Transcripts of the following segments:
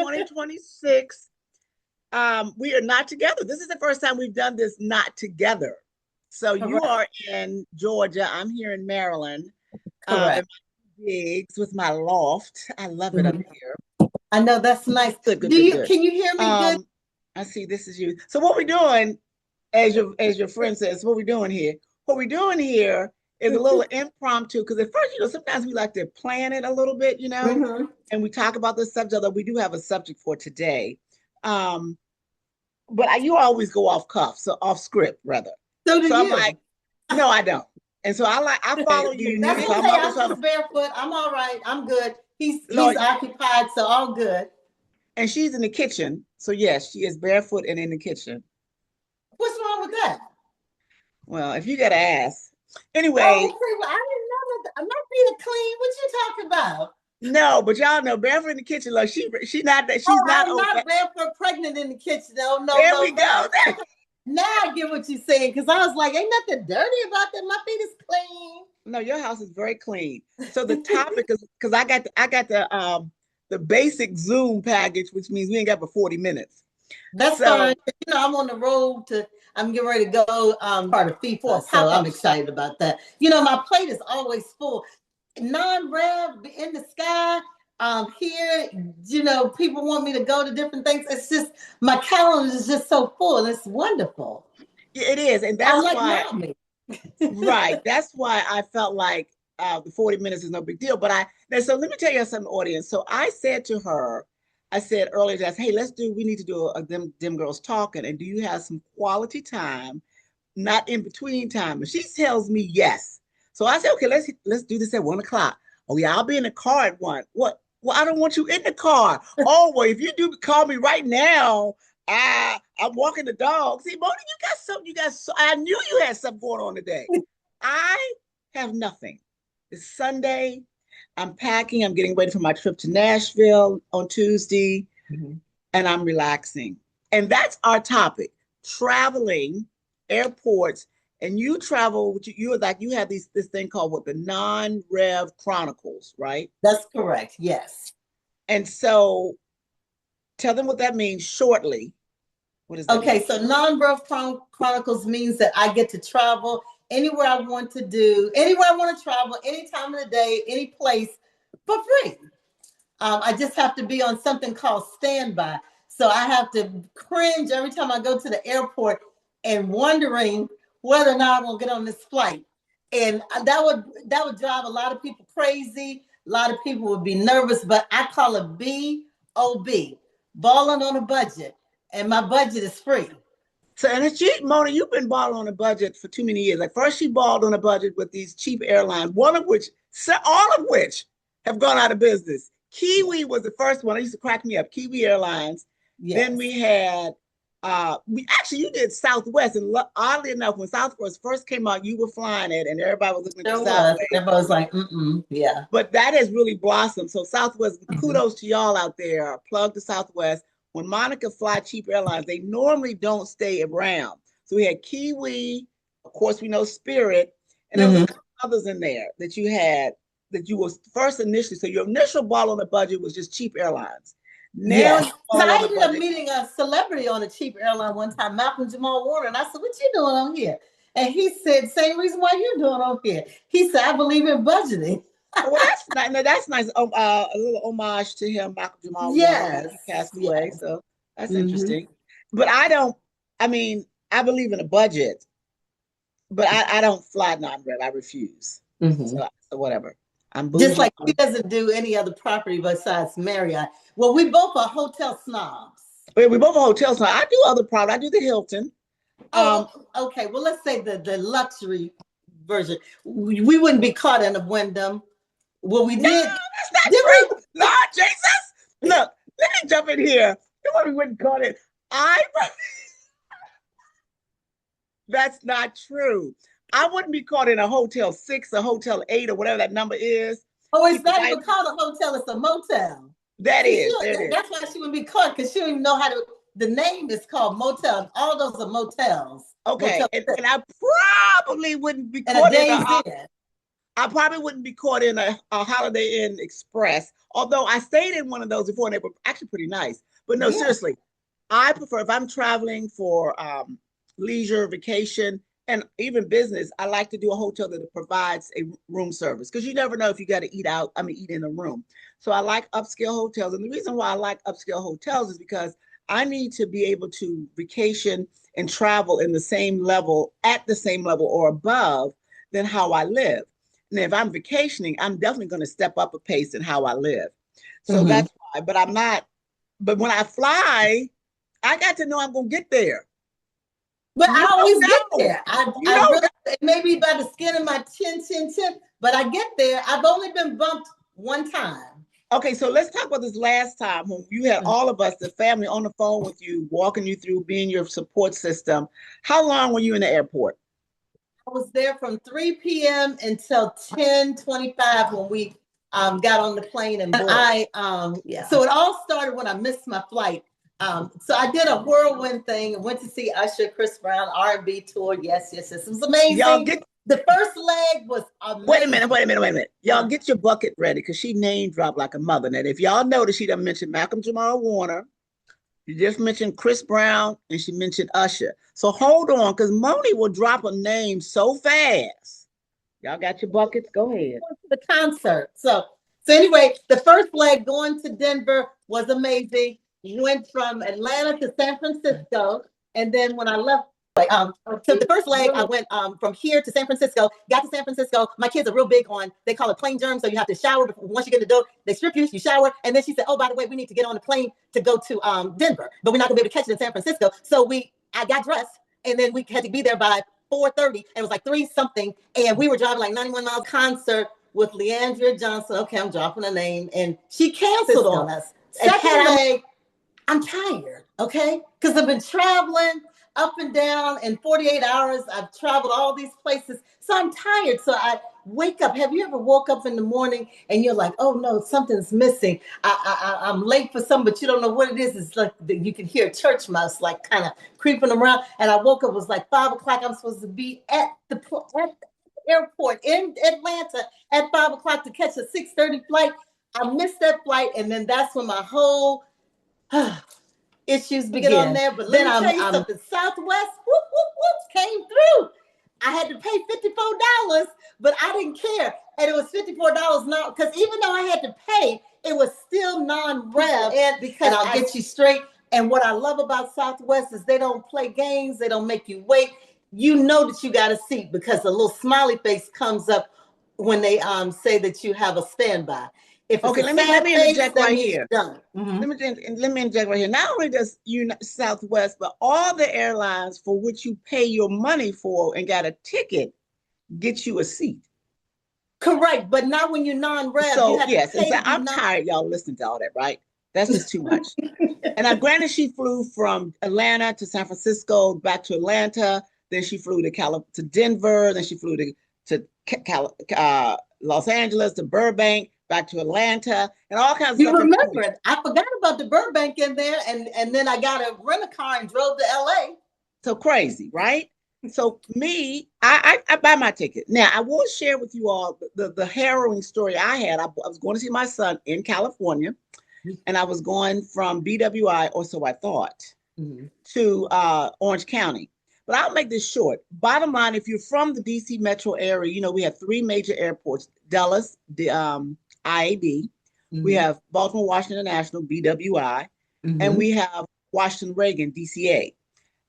2026. We are not together. This is the first time we've done this not together. So you Correct. are in Georgia. I'm here in Maryland. Correct. Gigs with my loft. I love it up Mhm. here. I know that's nice. Good, good, Do good, you good. can you hear me good? I see this is you. So what we're doing, as your friend says, what we're doing here. What we're doing here is a little impromptu because at first, sometimes we like to plan it a little bit, Hmm. and we talk about the subject, although we do have a subject for today. Um, but you always go off cuff, so off script rather. So do So I'm you. like, no, I don't. And so I follow That's you. So I'm okay. always I'm trying to just barefoot. I'm all right. I'm good. no, He's occupied, so all good. and she's in the kitchen. So yes, she is barefoot and in the kitchen. What's wrong with that? Well, if you got to ask. Oh, Anyway, okay. Well, I didn't know that. I'm not being clean. What you talking about? no, but y'all know barefoot in the kitchen. Like she's not that Oh, she's not I'm over. not barefoot pregnant in the kitchen. No, no, There no. we go. Now I get what you're saying because I was like, ain't nothing dirty about that. My feet is clean. No, your house is very clean. So the topic is because I got the basic Zoom package, which means we ain't got but 40 minutes. That's fine. So I'm on the road to. I'm getting ready to go part of FIFA, so I'm excited about that. My plate is always full. Non-rev in the sky. Here, people want me to go to different things. It's just my calendar is just so full. It's wonderful. it is, and I that's like why mommy. right. That's why I felt like the 40 minutes is no big deal. But so let me tell you something, audience. So I said to her, I said earlier, that, hey, we need to do a Dem Girls Talking. And do you have some quality time, not in between time? And she tells me yes. So I said, okay, let's do this at 1 o'clock. Oh yeah, I'll be in the car at 1. What? Well, I don't want you in the car. Oh, well, if you do call me right now, I'm walking the dog. See, Mona, you got something. I knew you had something going on today. I have nothing. It's Sunday. I'm packing. I'm getting ready for my trip to Nashville on Tuesday, and I'm relaxing. And that's our topic: traveling, airports, and you travel. You have this thing called the non-rev chronicles, right? That's correct. Yes. And so, tell them what that means shortly. What does that mean? Okay, so non-birth chronicles means that I get to travel anywhere I want to do, anywhere I want to travel, any time of the day, any place for free. I just have to be on something called standby. So I have to cringe every time I go to the airport and wondering whether or not I will get on this flight. And that would drive a lot of people crazy. A lot of people would be nervous, but I call it BOB, balling on a budget, and my budget is free. So, and Mona, you've been balling on a budget for too many years. Like first, she balled on a budget with these cheap airlines, all of which have gone out of business. Kiwi was the first one. It used to crack me up. Kiwi Airlines. Yes. Then we had, you did Southwest, and oddly enough, when Southwest first came out, you were flying it, and everybody was looking at the Southwest. Everybody was like, yeah. But that has really blossomed. So Southwest, kudos to y'all out there. Plug to Southwest. When Monica fly cheap airlines, they normally don't stay around. So we had Kiwi, of course, we know Spirit, and there was a couple others in there that you had that you was first initially. So your initial ball on the budget was just cheap airlines. Now I ended up meeting a celebrity on a cheap airline one time, Malcolm Jamal Warner, and I said, "What you doing on here?" And he said, "Same reason why you're doing on here." He said, "I believe in budgeting." Well, that's nice. No, that's nice. A little homage to him, Malcolm Jamal Warner. He passed away, so that's interesting. But I don't. I mean, I believe in a budget, but I don't fly non-rev. I refuse. So whatever. I'm bougie. Just like he doesn't do any other property besides Marriott. Well, we both are hotel snobs. We both are hotel snobs. I do other property. I do the Hilton. Okay. Well, let's say the luxury version. We wouldn't be caught in a Wyndham. Well, we did. No, that's not true. Lord Jesus. Look, let me jump in here. We wouldn't caught it. That's not true. I wouldn't be caught in a Hotel 6, a Hotel 8, or whatever that number is. Oh, it's not even called a hotel, it's a motel. That is. That's why she wouldn't be caught, because she don't even know how to. The name is called motel. All those are motels. Okay, motel and I probably wouldn't be caught in a I probably wouldn't be caught in a Holiday Inn Express, although I stayed in one of those before and they were actually pretty nice. But no, Yeah. seriously, I prefer if I'm traveling for leisure, vacation, and even business, I like to do a hotel that provides a room service because you never know if you got to eat out, I mean, eat in a room. So I like upscale hotels. And the reason why I like upscale hotels is because I need to be able to vacation and travel in the same level, at the same level or above than how I live. And if I'm vacationing, I'm definitely going to step up a pace in how I live. So Mm-hmm. that's why, but I'm not, but when I fly, I got to know I'm going to get there. But You I don't always get know. there. I, You I know. really, maybe by the skin of my chin, but I get there. I've only been bumped one time. Okay, so let's talk about this last time when you had all of us, the family, on the phone with you, walking you through being your support system. How long were you in the airport? I was there from 3 p.m. until 10:25 when we got on the plane and boarded. Yeah. So it all started when I missed my flight. So I did a whirlwind thing and went to see Usher, Chris Brown, R&B tour. Yes. It was Y'all amazing. get The first leg was Wait a amazing. minute, wait a minute, wait a minute. Y'all get your bucket ready because she name dropped like a mother. And if y'all notice, she done mentioned Malcolm Jamal Warner. She just mentioned Chris Brown and she mentioned Usher. So hold on, because Moni will drop a name so fast. Y'all got your buckets? Go ahead. The concert. So anyway, the first leg going to Denver was amazing. We went from Atlanta to San Francisco, and then when I left, so the first leg I went from here to San Francisco. Got to San Francisco. My kids are real big on, they call it plane germs, so you have to shower once you get in the door. They strip you, you shower, and then she said, "Oh, by the way, we need to get on the plane to go to Denver, but we're not gonna be able to catch it in San Francisco." So I got dressed, and then we had to be there by 4:30, and it was like 3 something, and we were driving like 91 miles. Concert with Leandria Johnson. Okay, I'm dropping a name, and she canceled on us. Second leg, I'm tired, okay? Because I've been traveling up and down in 48 hours. I've traveled all these places. So I'm tired. So I wake up. Have you ever woke up in the morning and you're like, oh no, something's missing? I'm late for something, but you don't know what it is. It's like you can hear a church mouse like kind of creeping around. And I woke up, it was like 5 o'clock. I'm supposed to be at the airport in Atlanta at 5 o'clock to catch a 6:30 flight. I missed that flight. And then that's when my whole issues begin. Get on there, but let me tell you something. Southwest came through. I had to pay $54, but I didn't care, and it was $54 now because even though I had to pay, it was still non-rev. And I'll get you straight. And what I love about Southwest is they don't play games. They don't make you wait. You know that you got a seat because a little smiley face comes up when they say that you have a standby. If it's Okay, a let sad me face, interject that right means here. you're done. Mm-hmm. Let me interject right here. Not only does Southwest, but all the airlines for which you pay your money for and got a ticket get you a seat. Correct, but not when you're non-rev. You So have yes, to and pay so to be I'm non. tired, y'all listening to all that, right? That's just too much. And I'm granted she flew from Atlanta to San Francisco, back to Atlanta. Then she flew to Denver. Then she flew to Los Angeles, to Burbank, back to Atlanta, and all kinds of You stuff in remember between. it. I forgot about the Burbank in there, and then I got a rent a car and drove to LA. So crazy, right? So me, I buy my ticket. Now I will share with you all the harrowing story I had. I was going to see my son in California, and I was going from BWI, or so I thought, to Orange County. But I'll make this short. Bottom line, if you're from the DC metro area, you know we have 3 major airports: Dulles, the IAD. We have Baltimore Washington International, BWI, and we have Washington Reagan, DCA.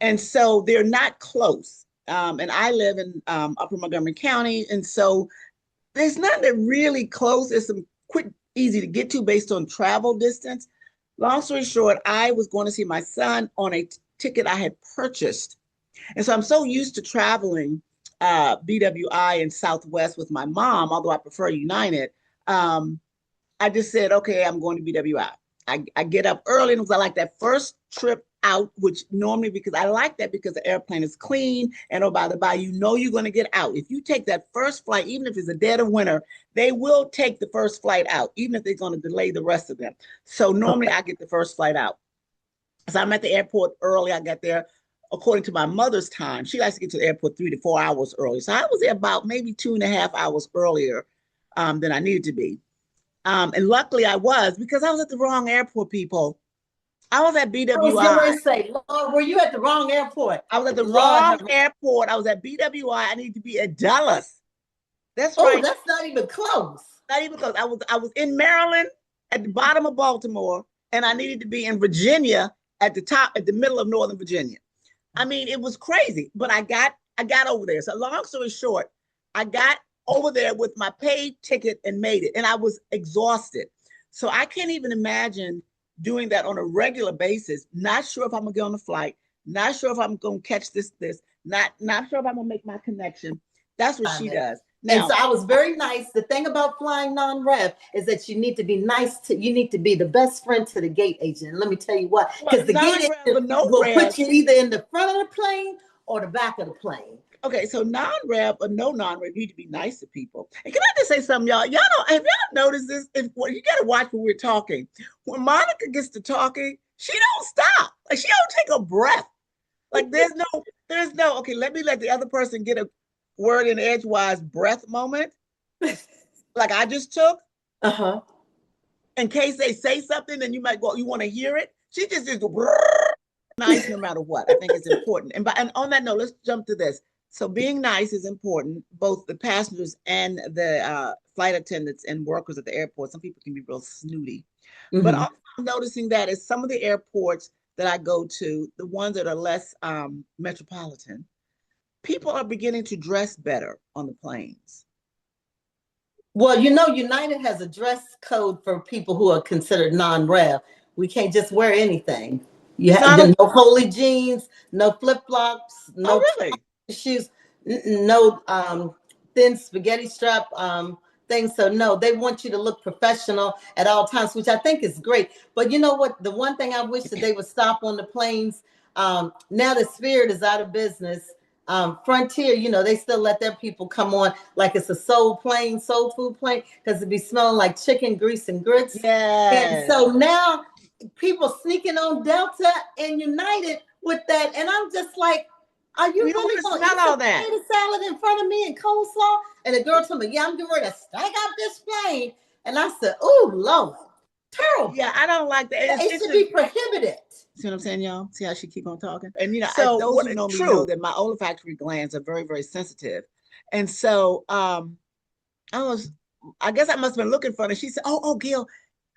And so they're not close. And I live in Upper Montgomery County, and so there's nothing that really close. There's some quick, easy to get to based on travel distance. Long story short, I was going to see my son on a ticket I had purchased. And so I'm so used to traveling BWI and Southwest with my mom, although I prefer United. I just said, okay, I'm going to BWI. I get up early and I like that first trip out, which normally, because I like that because the airplane is clean. And oh, by the by, you know you're going to get out. If you take that first flight, even if it's a dead of winter, they will take the first flight out, even if they're going to delay the rest of them. So normally I get the first flight out. So I'm at the airport early. I got there according to my mother's time, she likes to get to the airport 3 to 4 hours early. So I was there about maybe 2.5 hours earlier than I needed to be. And luckily I was, because I was at the wrong airport, people. I was at I was getting ready BWI. to say, Lord, were you at the wrong airport? I was at the Lord wrong have airport. I was at BWI. I need to be at Dallas. That's Oh, right. that's not even close. Not even close. I was in Maryland at the bottom of Baltimore, and I needed to be in Virginia at the top, at the middle of Northern Virginia. I mean, it was crazy, but I got over there. So long story short, I got over there with my paid ticket and made it, and I was exhausted. So I can't even imagine doing that on a regular basis. Not sure if I'm gonna get on the flight. Not sure if I'm gonna catch this. Not sure if I'm gonna make my connection. That's what she does. And so Now, I was very nice. The thing about flying non-rev is that you need to be nice to, you need to be the best friend to the gate agent. And let me tell you what, well, because the gate non-rev or agent no will rev. put you either in the front of the plane or the back of the plane. Okay, so non-rev or no non-rev, you need to be nice to people. And can I just say something, y'all? Y'all know, have y'all noticed this? Well, you got to watch when we're talking. When Monica gets to talking, she don't stop. Like she don't take a breath. Like there's no. Okay, let the other person get a word in edgewise breath moment. Like I just took, Uh-huh. in case they say something, then you might go. You want to hear it. She just nice no matter what. I think it's important. And on that note, let's jump to this. So being nice is important, both the passengers and the flight attendants and workers at the airport. Some people can be real snooty, but Mm-hmm. also I'm noticing that at some of the airports that I go to, the ones that are less metropolitan, people are beginning to dress better on the planes. Well, you know, United has a dress code for people who are considered non-rev. We can't just wear anything. You have Not a, no holy jeans, no flip-flops, oh no really? shoes, no thin spaghetti strap things. So no, they want you to look professional at all times, which I think is great. But you know what? The one thing I wish that they would stop on the planes. Now the Spirit is out of business. Frontier, you know, they still let their people come on like it's a soul food plane, because it be smelling like chicken grease and grits. And Yes. so now people sneaking on Delta and United with that. And I'm just like, are you We don't really want to going to smell eat some all that. potato salad in front of me and coleslaw? And the girl told me, yeah, I'm getting ready to stake out this plane. And I said, oh, Lord, Yeah, terrible. I don't like that. It It's should just, be prohibited. see what I'm saying, y'all? See how she keep on talking? And So those what who is know me know true? that my olfactory glands are very, very sensitive. And so I was, I guess I must have been looking for her. And she said, oh, Gil,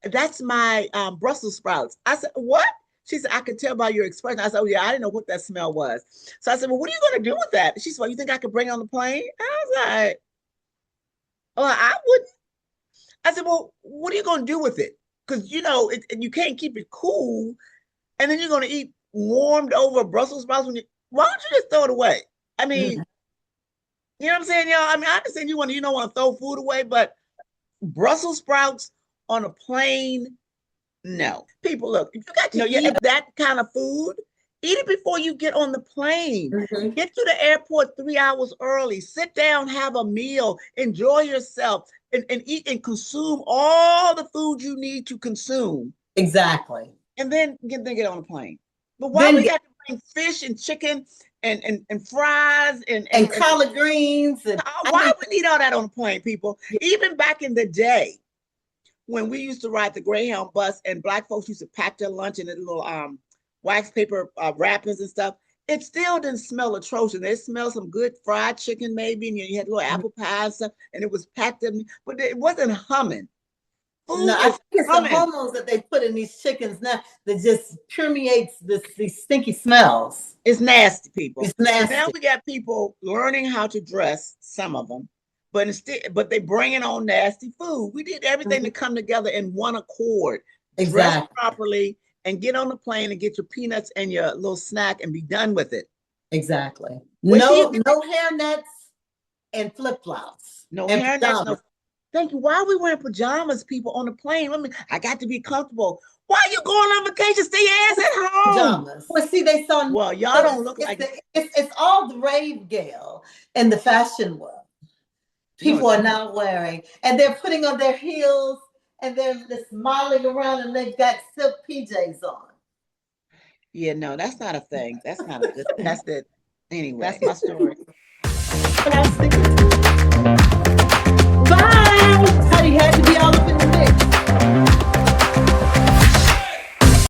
that's my Brussels sprouts. I said, what? She said, I could tell by your expression. I said, oh yeah, I didn't know what that smell was. So I said, well, what are you going to do with that? She said, well, you think I could bring it on the plane? And I was like, well, I wouldn't. I said, well, what are you going to do with it? Because you can't keep it cool, and then you're going to eat warmed over Brussels sprouts. Why don't you just throw it away? I mean, you know what I'm saying, y'all? I mean, I understand you don't want to throw food away, but Brussels sprouts on a plane, no. People, look, if you got to eat that kind of food, eat it before you get on the plane. Mhm. Get to the airport 3 hours early. Sit down, have a meal, enjoy yourself, and eat and consume all the food you need to consume, Exactly. and then get on the plane. But why Then we got to bring fish and chicken and fries and collard greens and I why mean, we need all that on the plane, people? Even back in the day, when we used to ride the Greyhound bus and black folks used to pack their lunch in the little wax paper wrappings and stuff, it still didn't smell atrocious. It smelled some good fried chicken maybe, and you had little apple pie and stuff, and it was packed in, but it wasn't humming. no, Food I is think it's the humming. hormones that they put in these chickens now that just permeates these stinky smells. It's nasty, people. It's So now nasty. we got people learning how to dress, some of them, but they bringing on nasty food. We did everything to Mhm. come together in one accord. Dress Exactly. properly and get on the plane and get your peanuts and your little snack and be done with it. Exactly. Wait till you No, get no hair nets and flip flops no and hair nets, no. pajamas. Thank you. Why are we wearing pajamas, people, on the plane? I got to be comfortable. Why are you going on vacation? Stay your ass at home. Pajamas. Well, see, they saw Well, y'all no, don't look like it's all the rave gale in the fashion world. no, People it's are not. now wearing, and they're putting on their heels and they're just modeling around and they've got silk PJs on. Yeah, no, that's not a thing. That's not a good. That's the. Anyway, that's my story. But I'll stick with